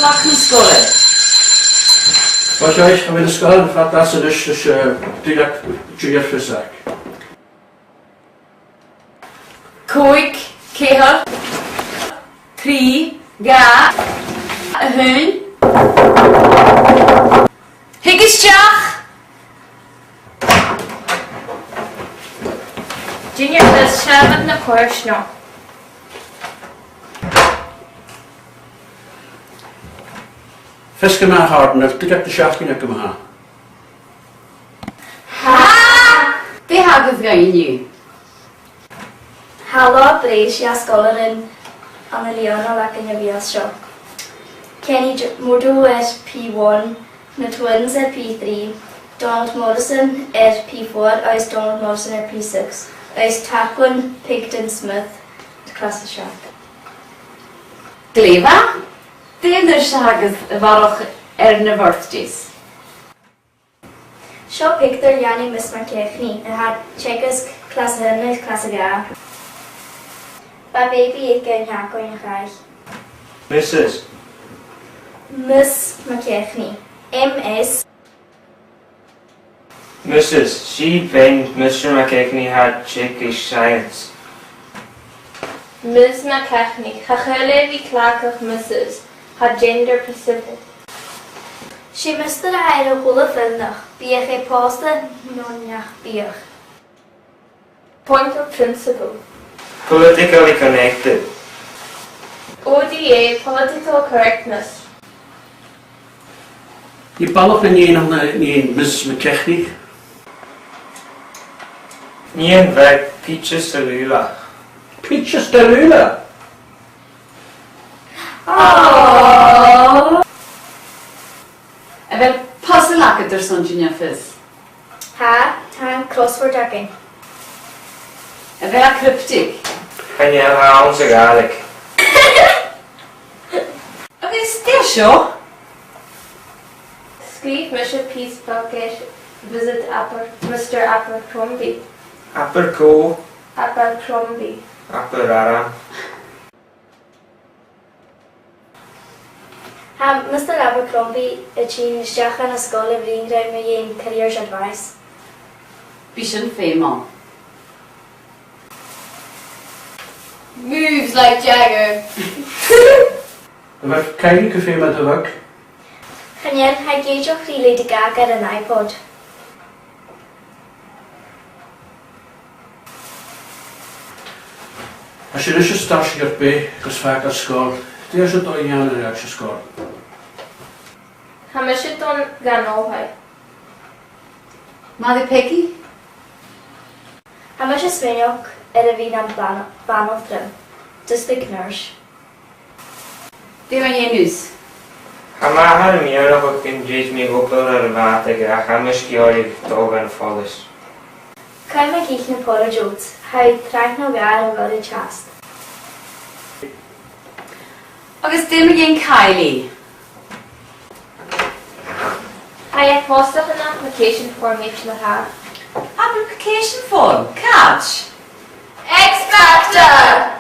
nach yn Sgoil? Wat jij, aan de Sgoil, wat dat ze dus direct juier verzak. Cwig, cehar, tri, ga, hyn. Higisteach! Junior does siarad na cwrs no. Fiske maar hard, en direct de schachting naar komen. Ha! Be hagad gael ni? Halo bres i Sgoil yn an y Lìonail ac yn y fios sio. Kenny Mordw P1, na twins P3, Donald Morrison P4, oes Donald Morrison P6, oes Tacwyn Pigton Smith, Clas y Siac. Glefa? Dyn yr siagad y farwch na birthdays. Sio Pigtor Yanni Miss McKechnie, y had Checkers Clas y Hynnydd, Clas y Ga. Ba baby eich gen hiaco yn eich. Mrs. Miss McKechnie, MS. Mrs. She Ben Mr. McKechnie had Czech science. Ms. McKechnie, chachyle fi clacach Mrs. had gender Pacific. Si Mr. a hair o hwle ffynnach, biech ei posta noniach biech. Point of principle. Politically connected. ODA, political correctness. Je ballen van een Mrs. McKechnie. Nien weg Peaches de Lula. Peaches de Lula. Oh. A fel puzzle agad yr son Junior ffys? Ha, time crossword again. A fel a cryptic? En je hebt onze garlic. Oce, Stairsich? Script Mr. Peace Bucket, visit Mr. Abercrombie. Aperco. Abercrombie. Aperara. Ha, Mr. Abercrombie, y ti'n siach yn ysgol y frin rhaid me yin careers advice. Bishan Fema. Moves like Jagger. Wat kan je veel met de werk? Chanyen, ha geidioch rili dy gag ar yn iPod. Als je dus een stasje gaat bij, dus vaak als school, die is het al een jaar in de school. Hamishiton ganolhai. Ma di Peggy? Ha mas y smenioch ar y fin am banodd drym. Dys dy gnyrsh. Di ma'n ien news? Hamahar miarach ook in Jage me opel ar water graag. Hamish giorig dog en follis. Cael mae gych na por o jwt, haid traeth na gar o fel y chast. Oes dim yn ien Kylie? Hai ek postach yn application form eich na ha. Application form? Catch? X Factor!